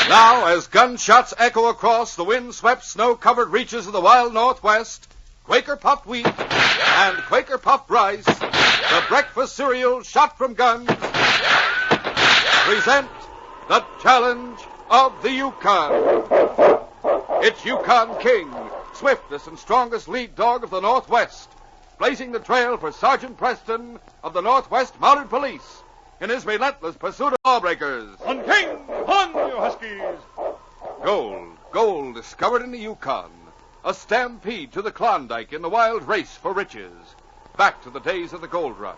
Now, as gunshots echo across the wind-swept, snow-covered reaches of the wild Northwest, Quaker puffed wheat and Quaker puffed rice, the breakfast cereal shot from guns, present the challenge of the Yukon. It's Yukon King, swiftest and strongest lead dog of the Northwest, blazing the trail for Sergeant Preston of the Northwest Mounted Police in his relentless pursuit of lawbreakers. On King! On, you huskies! Gold discovered in the Yukon. A stampede to the Klondike in the wild race for riches. Back to the days of the gold rush.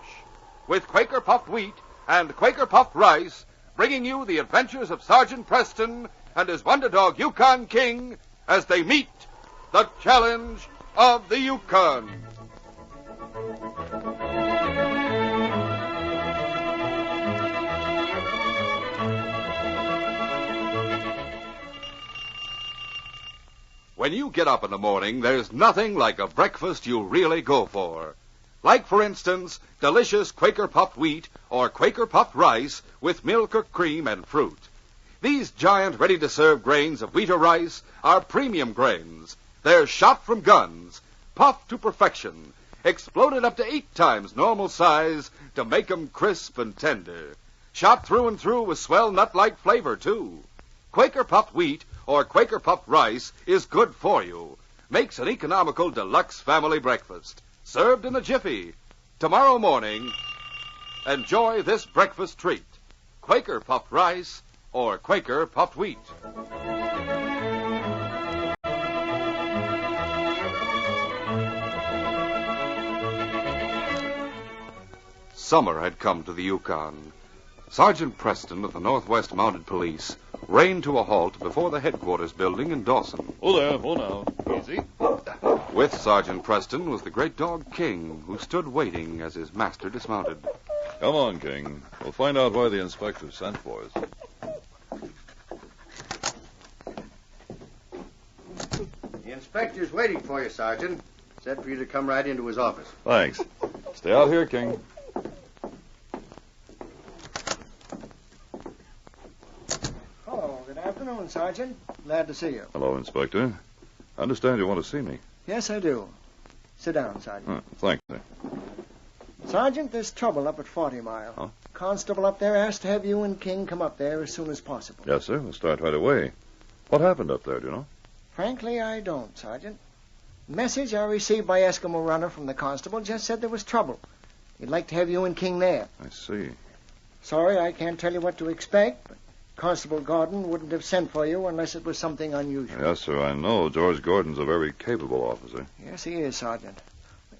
With Quaker puffed wheat and Quaker puffed rice, bringing you the adventures of Sergeant Preston and his wonder dog Yukon King as they meet the challenge of the Yukon. When you get up in the morning, there's nothing like a breakfast you really go for. Like, for instance, delicious Quaker puffed wheat or Quaker puffed rice with milk or cream and fruit. These giant ready-to-serve grains of wheat or rice are premium grains. They're shot from guns, puffed to perfection, exploded up to 8 times normal size to make 'em crisp and tender. Shot through and through with swell nut-like flavor, too. Quaker puffed wheat or Quaker puffed rice is good for you. Makes an economical deluxe family breakfast. Served in a jiffy. Tomorrow morning, enjoy this breakfast treat. Quaker puffed rice or Quaker puffed wheat. Summer had come to the Yukon. Sergeant Preston of the Northwest Mounted Police reined to a halt before the headquarters building in Dawson. Oh, there. Oh, now. Easy. With Sergeant Preston was the great dog King, who stood waiting as his master dismounted. Come on, King. We'll find out why the inspector sent for us. The inspector's waiting for you, Sergeant. Said for you to come right into his office. Thanks. Stay out here, King. Good afternoon, Sergeant. Glad to see you. Hello, Inspector. I understand you want to see me. Yes, I do. Sit down, Sergeant. Thank you. Sergeant, there's trouble up at 40 Mile. Huh? Constable up there asked to have you and King come up there as soon as possible. Yes, sir. We'll start right away. What happened up there, do you know? Frankly, I don't, Sergeant. Message I received by Eskimo Runner from the constable just said there was trouble. He'd like to have you and King there. I see. Sorry, I can't tell you what to expect, but Constable Gordon wouldn't have sent for you unless it was something unusual. Yes, sir, I know. George Gordon's a very capable officer. Yes, he is, Sergeant.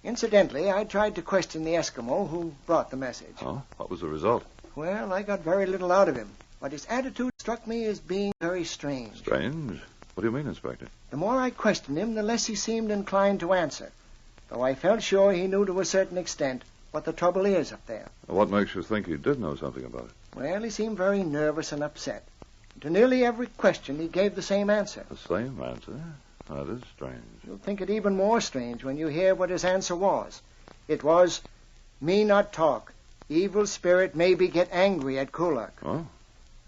Incidentally, I tried to question the Eskimo who brought the message. Oh? What was the result? Well, I got very little out of him, but his attitude struck me as being very strange. Strange? What do you mean, Inspector? The more I questioned him, the less he seemed inclined to answer, though I felt sure he knew to a certain extent what the trouble is up there. What makes you think he did know something about it? Well, he seemed very nervous and upset. To nearly every question, he gave the same answer. The same answer? That is strange. You'll think it even more strange when you hear what his answer was. It was, "Me not talk. Evil spirit maybe get angry at Kulak." Oh?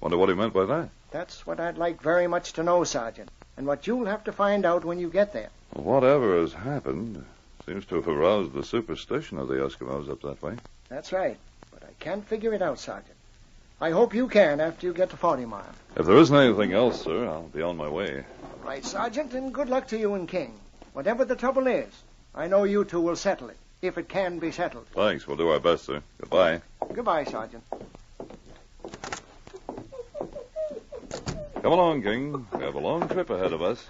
Wonder what he meant by that. That's what I'd like very much to know, Sergeant, and what you'll have to find out when you get there. Whatever has happened seems to have aroused the superstition of the Eskimos up that way. That's right, but I can't figure it out, Sergeant. I hope you can after you get to 40 Mile. If there isn't anything else, sir, I'll be on my way. All right, Sergeant, and good luck to you and King. Whatever the trouble is, I know you two will settle it, if it can be settled. Thanks. We'll do our best, sir. Goodbye. Goodbye, Sergeant. Come along, King. We have a long trip ahead of us.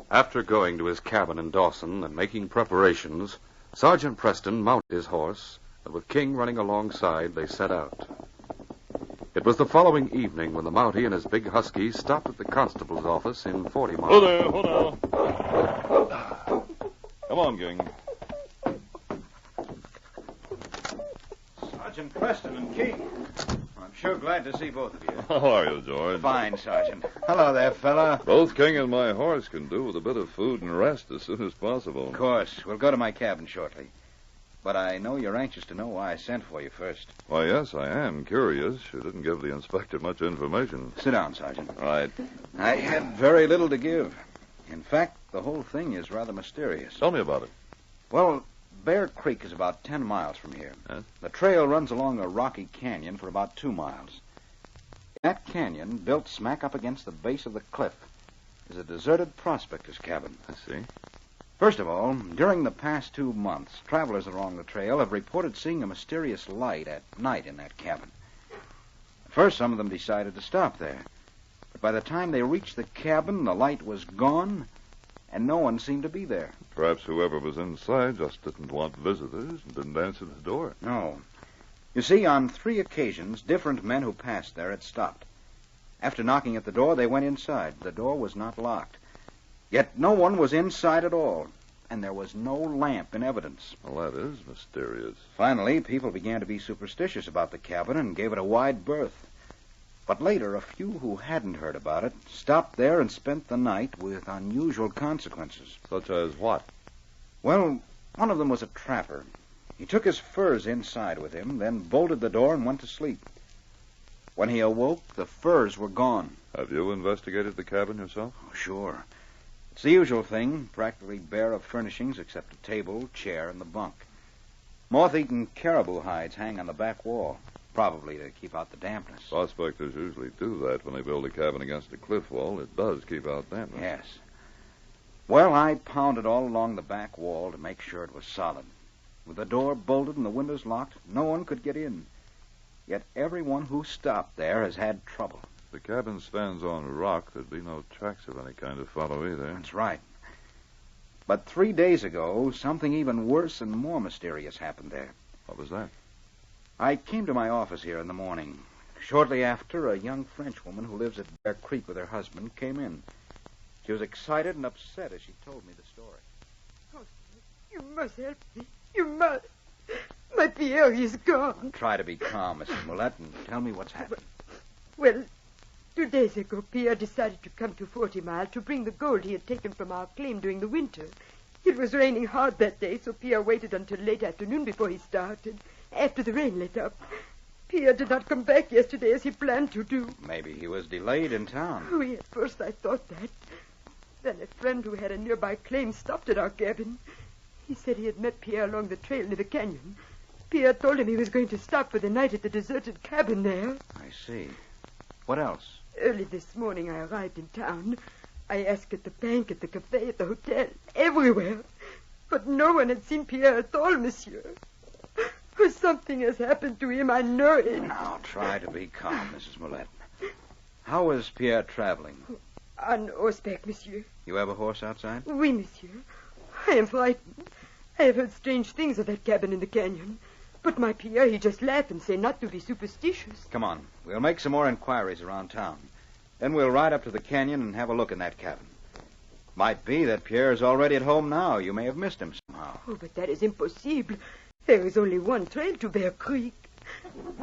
After going to his cabin in Dawson and making preparations, Sergeant Preston mounted his horse, and with King running alongside, they set out. It was the following evening when the Mountie and his big husky stopped at the constable's office in 40 Mile. Oh, there. Oh, now. Come on, King. Sergeant Preston and King. I'm sure glad to see both of you. How are you, George? Fine, Sergeant. Hello there, fella. Both King and my horse can do with a bit of food and rest as soon as possible. Of course. We'll go to my cabin shortly. But I know you're anxious to know why I sent for you first. Why, yes, I am curious. You didn't give the inspector much information. Sit down, Sergeant. All right. I had very little to give. In fact, the whole thing is rather mysterious. Tell me about it. Well, Bear Creek is about 10 miles from here. Yes? The trail runs along a rocky canyon for about 2 miles. That canyon, built smack up against the base of the cliff, is a deserted prospector's cabin. I see. First of all, during the past 2 months, travelers along the trail have reported seeing a mysterious light at night in that cabin. At first, some of them decided to stop there. But by the time they reached the cabin, the light was gone, and no one seemed to be there. Perhaps whoever was inside just didn't want visitors and didn't answer the door. No. You see, on 3 occasions, different men who passed there had stopped. After knocking at the door, they went inside. The door was not locked. Yet no one was inside at all, and there was no lamp in evidence. Well, that is mysterious. Finally, people began to be superstitious about the cabin and gave it a wide berth. But later, a few who hadn't heard about it stopped there and spent the night with unusual consequences. Such as what? Well, one of them was a trapper. He took his furs inside with him, then bolted the door and went to sleep. When he awoke, the furs were gone. Have you investigated the cabin yourself? Oh, sure. It's the usual thing, practically bare of furnishings except a table, chair, and the bunk. Moth-eaten caribou hides hang on the back wall, probably to keep out the dampness. Prospectors usually do that when they build a cabin against a cliff wall. It does keep out dampness. Yes. Well, I pounded all along the back wall to make sure it was solid. With the door bolted and the windows locked, no one could get in. Yet everyone who stopped there has had trouble. The cabin stands on rock. There'd be no tracks of any kind to follow either. That's right. But 3 days ago, something even worse and more mysterious happened there. What was that? I came to my office here in the morning. Shortly after, a young Frenchwoman who lives at Bear Creek with her husband came in. She was excited and upset as she told me the story. Oh, you must help me. You must. My Pierre is gone. Try to be calm, Mrs. Millette, and tell me what's happened. Well, 2 days ago, Pierre decided to come to 40 Mile to bring the gold he had taken from our claim during the winter. It was raining hard that day, so Pierre waited until late afternoon before he started, after the rain let up. Pierre did not come back yesterday as he planned to do. Maybe he was delayed in town. Oh, at first I thought that. Then a friend who had a nearby claim stopped at our cabin. He said he had met Pierre along the trail near the canyon. Pierre told him he was going to stop for the night at the deserted cabin there. I see. What else? Early this morning I arrived in town. I asked at the bank, at the cafe, at the hotel, everywhere. But no one had seen Pierre at all, monsieur. Oh, something has happened to him, I know it. Now, try to be calm, Mrs. Millette. How was Pierre traveling? On horseback, monsieur. You have a horse outside? Oui, monsieur. I am frightened. I have heard strange things of that cabin in the canyon. But my Pierre, he just laughed and said not to be superstitious. Come on. We'll make some more inquiries around town. Then we'll ride up to the canyon and have a look in that cabin. Might be that Pierre is already at home now. You may have missed him somehow. Oh, but that is impossible. There is only one trail to Bear Creek.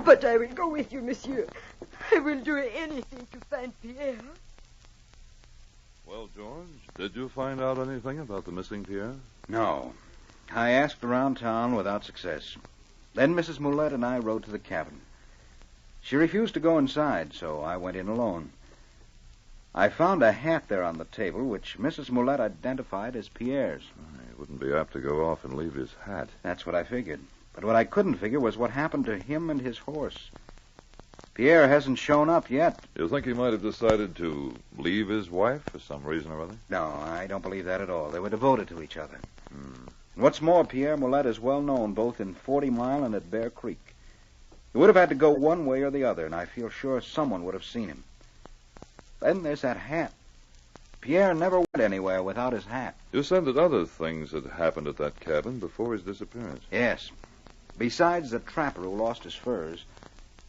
But I will go with you, monsieur. I will do anything to find Pierre. Well, George, did you find out anything about the missing Pierre? No. I asked around town without success. Then Mrs. Millette and I rode to the cabin. She refused to go inside, so I went in alone. I found a hat there on the table, which Mrs. Millette identified as Pierre's. He wouldn't be apt to go off and leave his hat. That's what I figured. But what I couldn't figure was what happened to him and his horse. Pierre hasn't shown up yet. You think he might have decided to leave his wife for some reason or other? No, I don't believe that at all. They were devoted to each other. And what's more, Pierre Millette is well known both in 40 Mile and at Bear Creek. He would have had to go one way or the other, and I feel sure someone would have seen him. Then there's that hat. Pierre never went anywhere without his hat. You said that other things had happened at that cabin before his disappearance. Yes. Besides the trapper who lost his furs,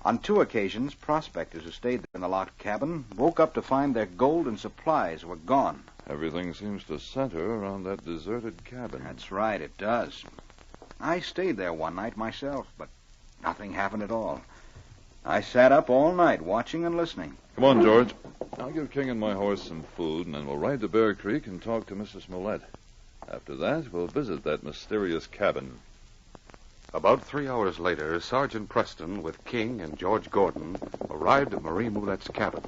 on 2 occasions, prospectors who stayed there in the locked cabin woke up to find their gold and supplies were gone. Everything seems to center around that deserted cabin. That's right, it does. I stayed there one night myself, but nothing happened at all. I sat up all night watching and listening. Come on, George. I'll give King and my horse some food, and then we'll ride to Bear Creek and talk to Mrs. Millette. After that, we'll visit that mysterious cabin. About 3 hours later, Sergeant Preston, with King and George Gordon, arrived at Marie Moulette's cabin.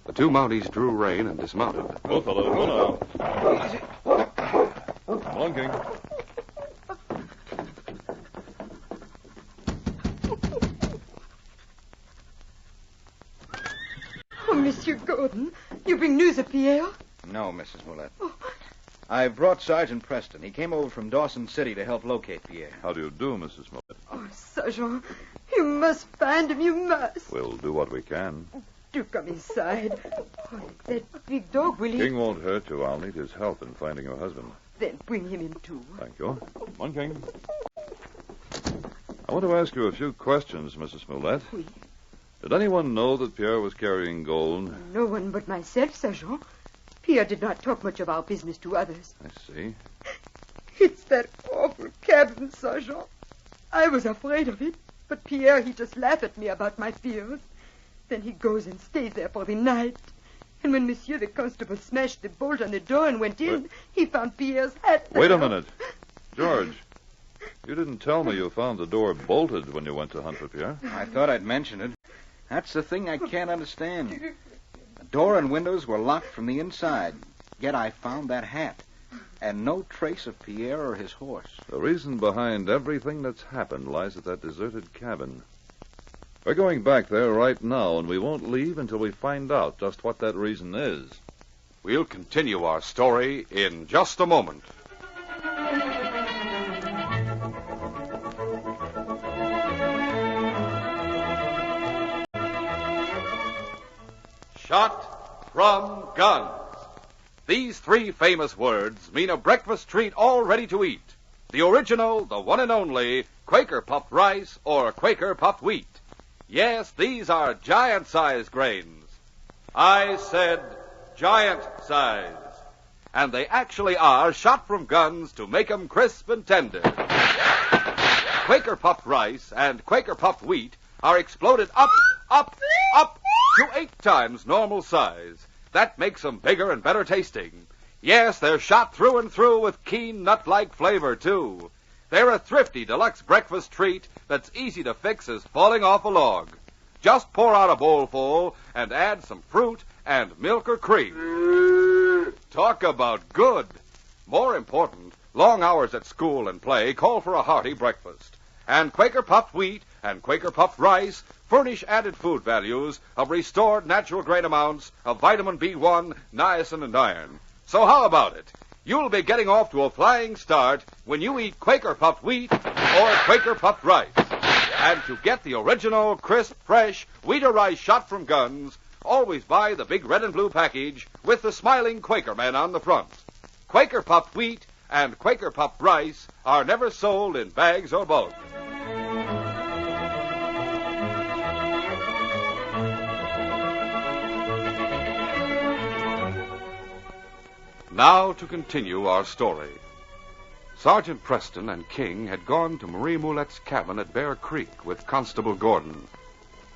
The two Mounties drew rein and dismounted. Both of them, now. Come on, King. Oh, Monsieur Gordon, you bring news of Pierre? No, Mrs. Moulette. I brought Sergeant Preston. He came over from Dawson City to help locate Pierre. How do you do, Mrs. Moulette? Oh, Sergeant, you must find him, you must. We'll do what we can. Do come inside. Oh, that big dog, will he? King won't hurt you. I'll need his help in finding your husband. Then bring him in, too. Thank you. Come on, King. I want to ask you a few questions, Mrs. Moulette. Oui. Did anyone know that Pierre was carrying gold? No one but myself, Sergeant. Pierre did not talk much of our business to others. I see. It's that awful cabin, Sergeant. I was afraid of it, but Pierre, he just laughed at me about my fears. Then he goes and stays there for the night. And when Monsieur the Constable smashed the bolt on the door and went in, he found Pierre's hat there. Wait a minute. George, you didn't tell me you found the door bolted when you went to hunt for Pierre. I thought I'd mention it. That's the thing I can't understand. The door and windows were locked from the inside, yet I found that hat, and no trace of Pierre or his horse. The reason behind everything that's happened lies at that deserted cabin. We're going back there right now, and we won't leave until we find out just what that reason is. We'll continue our story in just a moment. Shot from guns. These three famous words mean a breakfast treat all ready to eat. The original, the one and only, Quaker puffed rice or Quaker puffed wheat. Yes, these are giant-sized grains. I said giant-sized. And they actually are shot from guns to make 'em crisp and tender. Quaker puffed rice and Quaker puffed wheat are exploded up to 8 times normal size. That makes 'em bigger and better tasting. Yes, they're shot through and through with keen nut-like flavor, too. They're a thrifty deluxe breakfast treat that's easy to fix as falling off a log. Just pour out a bowlful and add some fruit and milk or cream. Talk about good. More important, long hours at school and play call for a hearty breakfast. And Quaker puffed wheat and Quaker puffed rice furnish added food values of restored natural grain amounts of vitamin B1, niacin, and iron. So how about it? You'll be getting off to a flying start when you eat Quaker puffed wheat or Quaker puffed rice. And to get the original, crisp, fresh wheat or rice shot from guns, always buy the big red and blue package with the smiling Quaker man on the front. Quaker puffed wheat and Quaker puffed rice are never sold in bags or bulk. Now to continue our story. Sergeant Preston and King had gone to Marie Moulette's cabin at Bear Creek with Constable Gordon.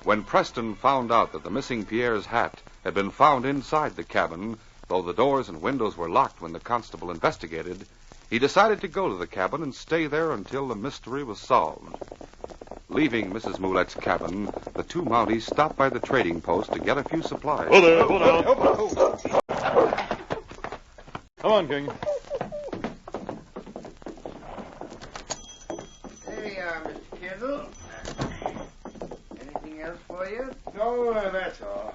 When Preston found out that the missing Pierre's hat had been found inside the cabin, though the doors and windows were locked when the constable investigated, he decided to go to the cabin and stay there until the mystery was solved. Leaving Mrs. Moulette's cabin, the two Mounties stopped by the trading post to get a few supplies. Hold on. Come on, King. There you are, Mr. Kendall. Anything else for you? No, that's all.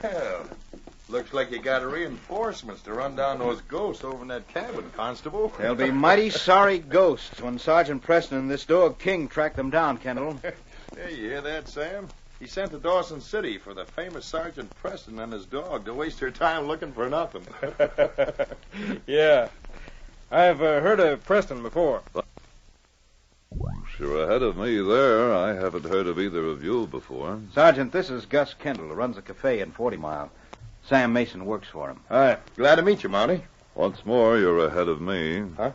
Well, looks like you got reinforcements to run down those ghosts over in that cabin, Constable. They'll be mighty sorry ghosts when Sergeant Preston and this dog King track them down, Kendall. Hey, you hear that, Sam? He sent to Dawson City for the famous Sergeant Preston and his dog to waste their time looking for nothing. Yeah. I've heard of Preston before. You're ahead of me there. I haven't heard of either of you before. Sergeant, this is Gus Kendall, who runs a cafe in 40 Mile. Sam Mason works for him. Hi. Glad to meet you, Mountie. Once more, you're ahead of me. Huh?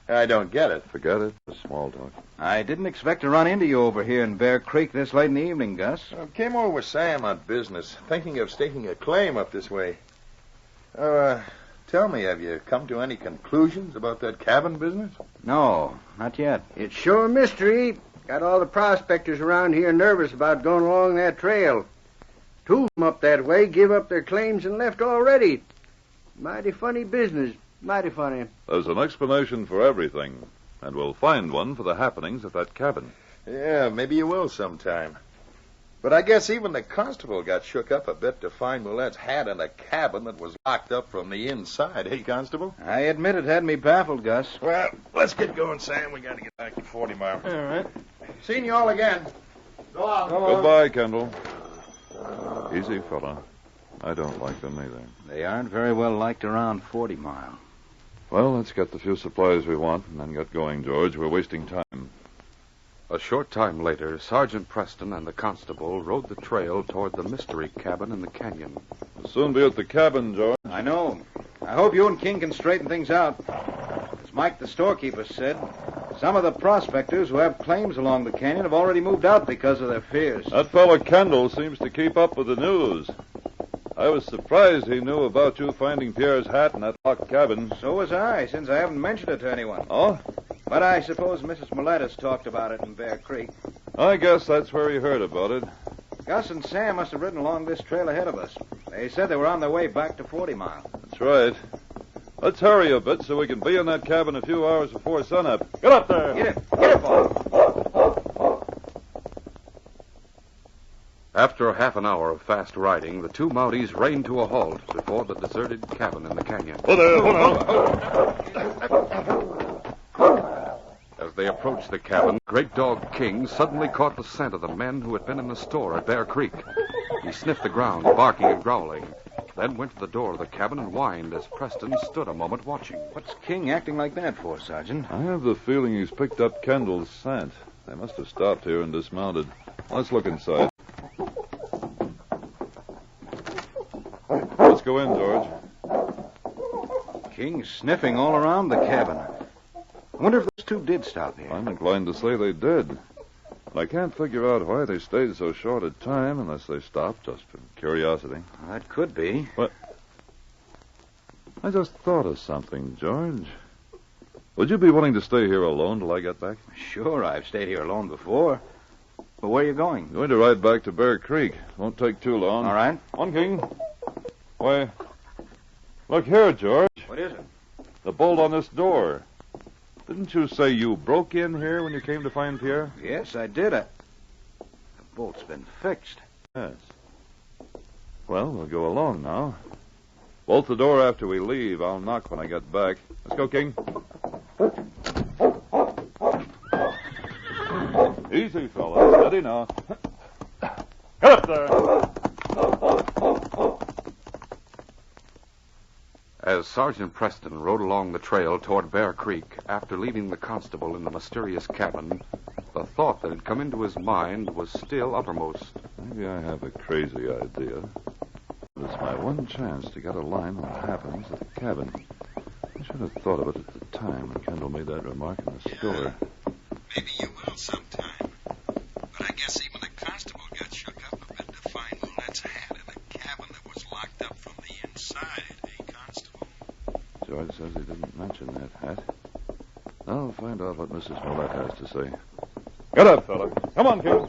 I don't get it. Forget it. It's small talk. I didn't expect to run into you over here in Bear Creek this late in the evening, Gus. I came over with Sam on business, thinking of staking a claim up this way. Tell Tell me, have you come to any conclusions about that cabin business? No, not yet. It's sure a mystery. Got all the prospectors around here nervous about going along that trail. 2 of them up that way give up their claims and left already. Mighty funny business. Mighty funny. There's an explanation for everything, and we'll find one for the happenings at that cabin. Yeah, maybe you will sometime. But I guess even the constable got shook up a bit to find Moulette's hat in a cabin that was locked up from the inside. Hey, Constable? I admit it had me baffled, Gus. Well, let's get going, Sam. We got to get back to 40 Mile. All right. Seen you all again. Go on. Goodbye, Kendall. Easy, fella. I don't like them either. They aren't very well liked around 40 Mile. Well, let's get the few supplies we want and then get going, George. We're wasting time. A short time later, Sergeant Preston and the constable rode the trail toward the mystery cabin in the canyon. We'll soon be at the cabin, George. I know. I hope you and King can straighten things out. As Mike the storekeeper said, some of the prospectors who have claims along the canyon have already moved out because of their fears. That fellow Kendall seems to keep up with the news. I was surprised he knew about you finding Pierre's hat in that locked cabin. So was I, since I haven't mentioned it to anyone. Oh? But I suppose Mrs. Moulette has talked about it in Bear Creek. I guess that's where he heard about it. Gus and Sam must have ridden along this trail ahead of us. They said they were on their way back to 40 Mile. That's right. Let's hurry a bit so we can be in that cabin a few hours before sunup. Get up there! Get it, boy! After half an hour of fast riding, the 2 Mounties reined to a halt before the deserted cabin in the canyon. As they approached the cabin, Great Dog King suddenly caught the scent of the men who had been in the store at Bear Creek. He sniffed the ground, barking and growling, then went to the door of the cabin and whined as Preston stood a moment watching. What's King acting like that for, Sergeant? I have the feeling he's picked up Kendall's scent. They must have stopped here and dismounted. Let's look inside. Let's go in, George. King's sniffing all around the cabin. I wonder if those 2 did stop here. I'm inclined to say they did. But I can't figure out why they stayed so short a time unless they stopped just for curiosity. That could be. What? I just thought of something, George. Would you be willing to stay here alone till I get back? Sure, I've stayed here alone before. But where are you going? I'm going to ride back to Bear Creek. Won't take too long. All right. On, King. Why, look here, George. What is it? The bolt on this door. Didn't you say you broke in here when you came to find Pierre? Yes, I did. The bolt's been fixed. Yes. Well, we'll go along now. Bolt the door after we leave. I'll knock when I get back. Let's go, King. Easy, fella. Steady now. Get up there. As Sergeant Preston rode along the trail toward Bear Creek after leaving the constable in the mysterious cabin, the thought that had come into his mind was still uppermost. Maybe I have a crazy idea. But it's my one chance to get a line on what happens at the cabin. I should have thought of it at the time when Kendall made that remark in the store. Maybe you will sometime. But I guess even the constable got shook up a bit to find Moulette's hat in a cabin that was locked up from the inside, eh, Constable? George says he didn't mention that hat. I'll find out what Mrs. Moulette has to say. Get up, fella. Come on, King.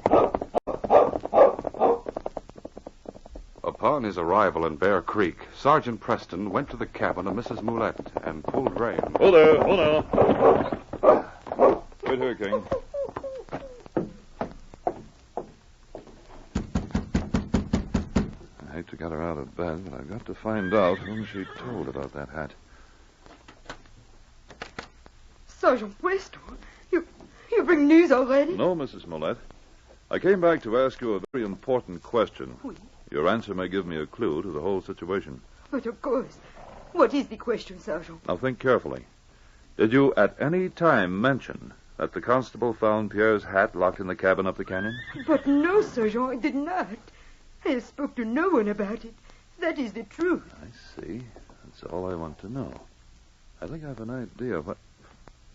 Upon his arrival in Bear Creek, Sergeant Preston went to the cabin of Mrs. Moulette and pulled rein. Oh there, oh now. Wait here, King. I hate to get her out of bed, but I've got to find out whom she told about that hat. Sergeant Preston, you bring news already? No, Mrs. Moulette. I came back to ask you a very important question. Oui. Your answer may give me a clue to the whole situation. But of course. What is the question, Sergeant? Now think carefully. Did you at any time mention that the constable found Pierre's hat locked in the cabin up the canyon? But no, Sergeant, I did not. I have spoke to no one about it. That is the truth. I see. That's all I want to know. I think I have an idea of what...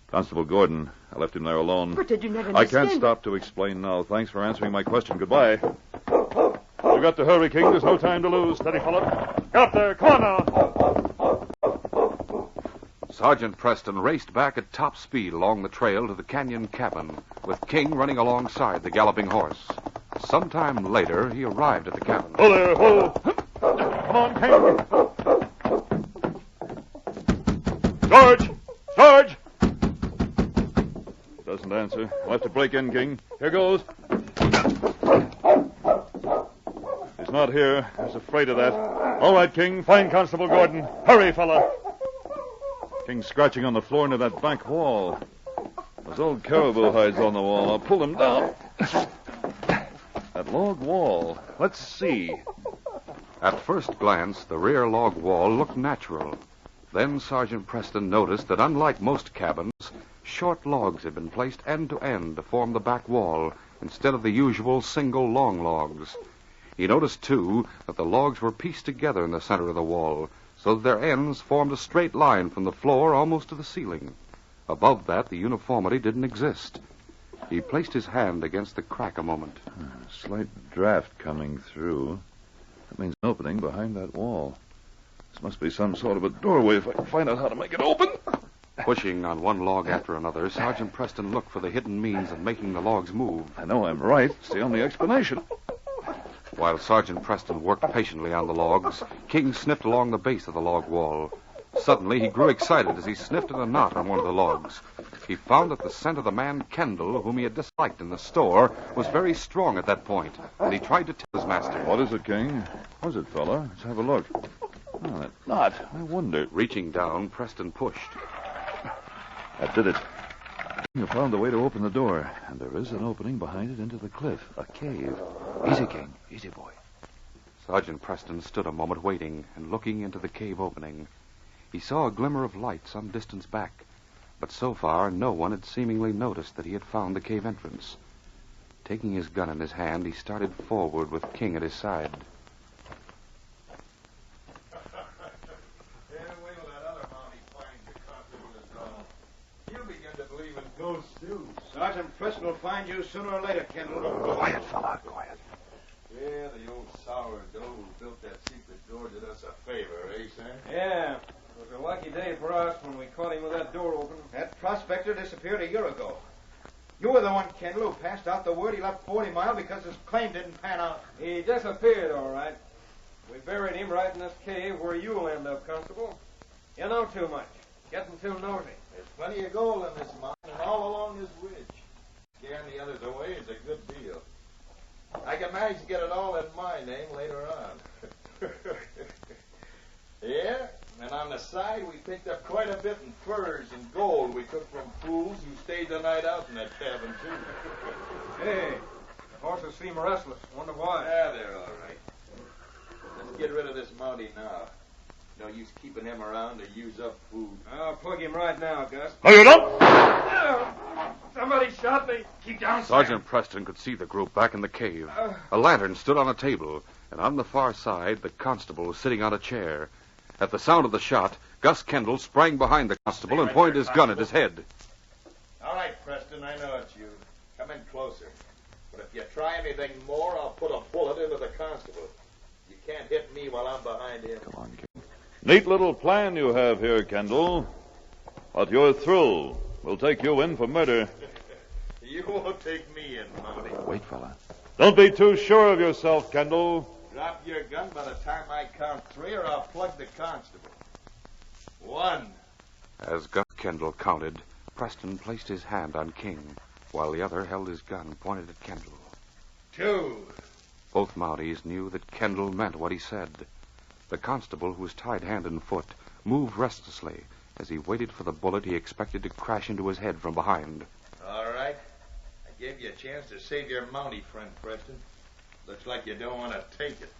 Constable Gordon, I left him there alone. But I do not understand. I can't stop to explain now. Thanks for answering my question. Goodbye. You've got to hurry, King. There's no time to lose. Steady, fella. Get up there. Come on now. Sergeant Preston raced back at top speed along the trail to the canyon cabin, with King running alongside the galloping horse. Sometime later, he arrived at the cabin. Ho there, ho! Come on, King! George! George! Doesn't answer. We'll have to break in, King. Here goes. He's not here. I was afraid of that. All right, King. Find Constable Gordon. Hurry, fella. King's scratching on the floor near that back wall. Those old caribou hides on the wall. I'll pull them down. That log wall. Let's see. At first glance, the rear log wall looked natural. Then Sergeant Preston noticed that unlike most cabins, short logs had been placed end to end to form the back wall instead of the usual single long logs. He noticed, too, that the logs were pieced together in the center of the wall, so that their ends formed a straight line from the floor almost to the ceiling. Above that, the uniformity didn't exist. He placed his hand against the crack a moment. A slight draft coming through. That means an opening behind that wall. This must be some sort of a doorway if I can find out how to make it open. Pushing on one log after another, Sergeant Preston looked for the hidden means of making the logs move. I know I'm right. It's the only explanation. While Sergeant Preston worked patiently on the logs, King sniffed along the base of the log wall. Suddenly, he grew excited as he sniffed at a knot on one of the logs. He found that the scent of the man Kendall, whom he had disliked in the store, was very strong at that point, and he tried to tell his master. What is it, King? What is it, fella? Let's have a look. Oh, that knot. I wonder. Reaching down, Preston pushed. That did it. You found the way to open the door, and there is an opening behind it into the cliff, a cave. Easy, King. Easy, boy. Sergeant Preston stood a moment waiting and looking into the cave opening. He saw a glimmer of light some distance back, but so far no one had seemingly noticed that he had found the cave entrance. Taking his gun in his hand, he started forward with King at his side. Sergeant Preston will find you sooner or later, Kendall. Quiet, fella, quiet. Yeah, the old sourdough who built that secret door did us a favor, eh, Sam? Yeah. It was a lucky day for us when we caught him with that door open. That prospector disappeared a year ago. You were the one, Kendall, who passed out the word he left 40 Mile because his claim didn't pan out. He disappeared, all right. We buried him right in this cave where you'll end up, Constable. You know too much. Getting too nosy. There's plenty of gold in this mine and all along this ridge. Scaring the others away is a good deal. I can manage to get it all in my name later on. Yeah, and on the side we picked up quite a bit in furs and gold we took from fools who stayed the night out in that cabin, too. Hey, the horses seem restless. Wonder why. Yeah, they're all right. Let's get rid of this Mountie now. No use keeping him around to use up food. I'll plug him right now, Gus. Hurry it up! Somebody shot me. Keep down, Sergeant Preston could see the group back in the cave. A lantern stood on a table, and on the far side, the constable was sitting on a chair. At the sound of the shot, Gus Kendall sprang behind the constable and pointed his gun at his head. All right, Preston, I know it's you. Come in closer. But if you try anything more, I'll put a bullet into the constable. You can't hit me while I'm behind him. Come on, King. Neat little plan you have here, Kendall. But you're through. We'll take you in for murder. You won't take me in, Mountie. Wait, fella. Don't be too sure of yourself, Kendall. Drop your gun by the time I count 3, or I'll plug the constable. 1. As Gus Kendall counted, Preston placed his hand on King, while the other held his gun pointed at Kendall. 2. Both Mounties knew that Kendall meant what he said. The constable, who was tied hand and foot, moved restlessly as he waited for the bullet he expected to crash into his head from behind. All right. I gave you a chance to save your Mountie friend, Preston. Looks like you don't want to take it.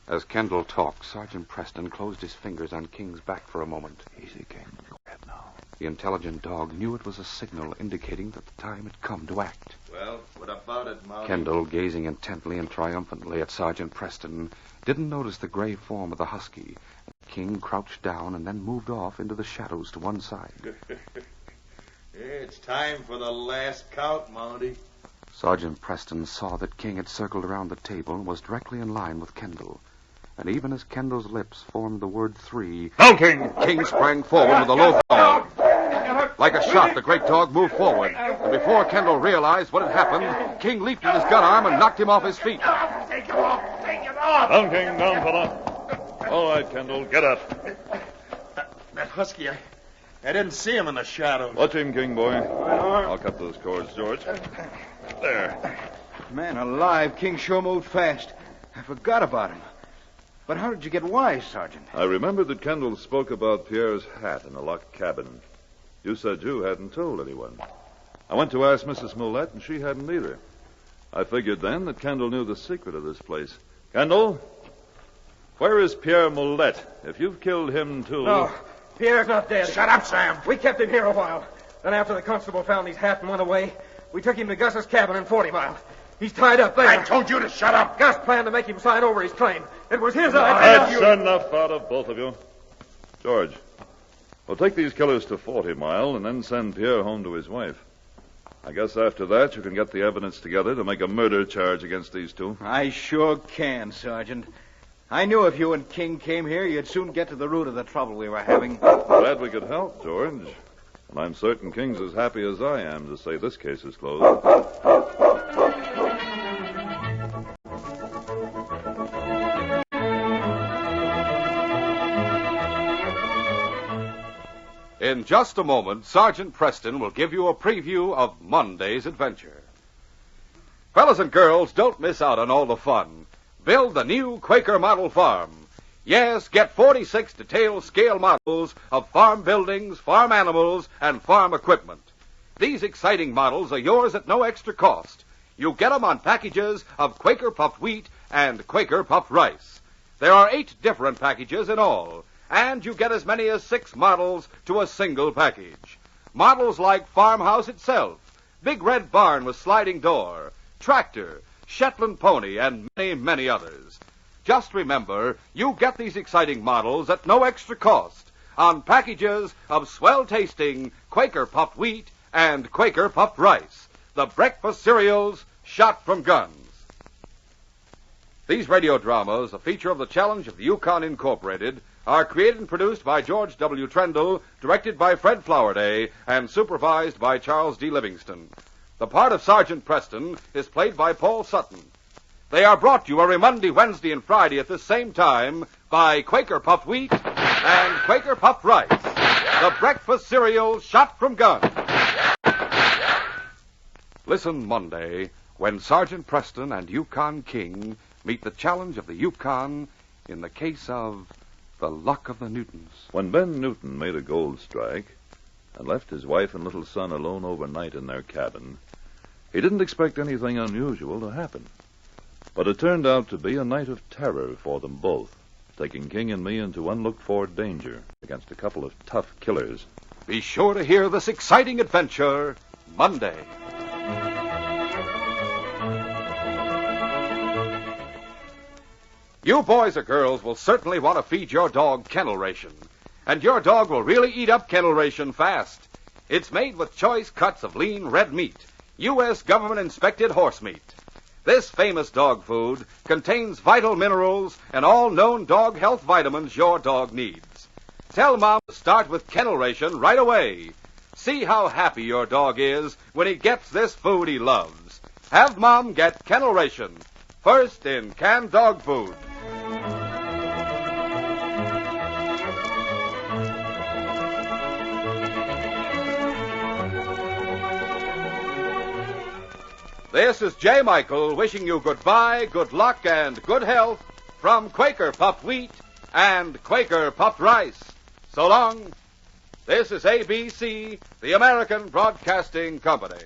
As Kendall talked, Sergeant Preston closed his fingers on King's back for a moment. Easy, King. Quiet now. The intelligent dog knew it was a signal indicating that the time had come to act. Well, what about it, Mountie? Kendall, gazing intently and triumphantly at Sergeant Preston, didn't notice the gray form of the husky. King crouched down and then moved off into the shadows to one side. It's time for the last count, Mountie. Sergeant Preston saw that King had circled around the table and was directly in line with Kendall. And even as Kendall's lips formed the word 3... Down, King! King sprang forward with a low growl. Like a shot, the great dog moved forward. And before Kendall realized what had happened, King leaped with his gun arm and knocked him off his feet. Take him off! Take him off! Down, King, down, fella. All right, Kendall, get up. That husky, I didn't see him in the shadows. Watch him, King, boy. I'll cut those cords, George. There. Man alive, King sure moved fast. I forgot about him. But how did you get wise, Sergeant? I remembered that Kendall spoke about Pierre's hat in the locked cabin. You said you hadn't told anyone. I went to ask Mrs. Mollett, and she hadn't either. I figured then that Kendall knew the secret of this place. Kendall, where is Pierre Mollett? If you've killed him, too... No, Pierre's not dead. Shut up, Sam. We kept him here a while. Then after the constable found his hat and went away, we took him to Gus's cabin in 40 Mile. He's tied up there. I told you to shut up. Gus planned to make him sign over his claim. It was his idea. That's enough out of both of you. George, we'll take these killers to 40 Mile and then send Pierre home to his wife. I guess after that you can get the evidence together to make a murder charge against these two. I sure can, Sergeant. I knew if you and King came here, you'd soon get to the root of the trouble we were having. Glad we could help, George. And I'm certain King's as happy as I am to say this case is closed. In just a moment, Sergeant Preston will give you a preview of Monday's adventure. Fellas and girls, don't miss out on all the fun. Build the new Quaker model farm. Yes, get 46 detailed scale models of farm buildings, farm animals, and farm equipment. These exciting models are yours at no extra cost. You get them on packages of Quaker puffed wheat and Quaker puffed rice. There are 8 different packages in all, and you get as many as 6 models to a single package. Models like farmhouse itself, big red barn with sliding door, tractor, Shetland pony, and many, many others. Just remember, you get these exciting models at no extra cost on packages of swell-tasting Quaker puffed wheat and Quaker puffed rice, the breakfast cereals shot from guns. These radio dramas, a feature of the Challenge of the Yukon Incorporated, are created and produced by George W. Trendle, directed by Fred Flowerday, and supervised by Charles D. Livingston. The part of Sergeant Preston is played by Paul Sutton. They are brought to you every Monday, Wednesday, and Friday at this same time by Quaker puffed wheat and Quaker puffed rice, the breakfast cereal shot from guns. Listen Monday when Sergeant Preston and Yukon King meet the challenge of the Yukon in the case of the luck of the Newtons. When Ben Newton made a gold strike and left his wife and little son alone overnight in their cabin, he didn't expect anything unusual to happen. But it turned out to be a night of terror for them both, taking King and me into unlooked-for danger against a couple of tough killers. Be sure to hear this exciting adventure Monday. You boys or girls will certainly want to feed your dog kennel ration. And your dog will really eat up kennel ration fast. It's made with choice cuts of lean red meat, U.S. government-inspected horse meat. This famous dog food contains vital minerals and all known dog health vitamins your dog needs. Tell Mom to start with kennel ration right away. See how happy your dog is when he gets this food he loves. Have Mom get kennel ration, first in canned dog food. This is J. Michael wishing you goodbye, good luck, and good health from Quaker puffed wheat and Quaker puffed rice. So long. This is ABC, the American Broadcasting Company.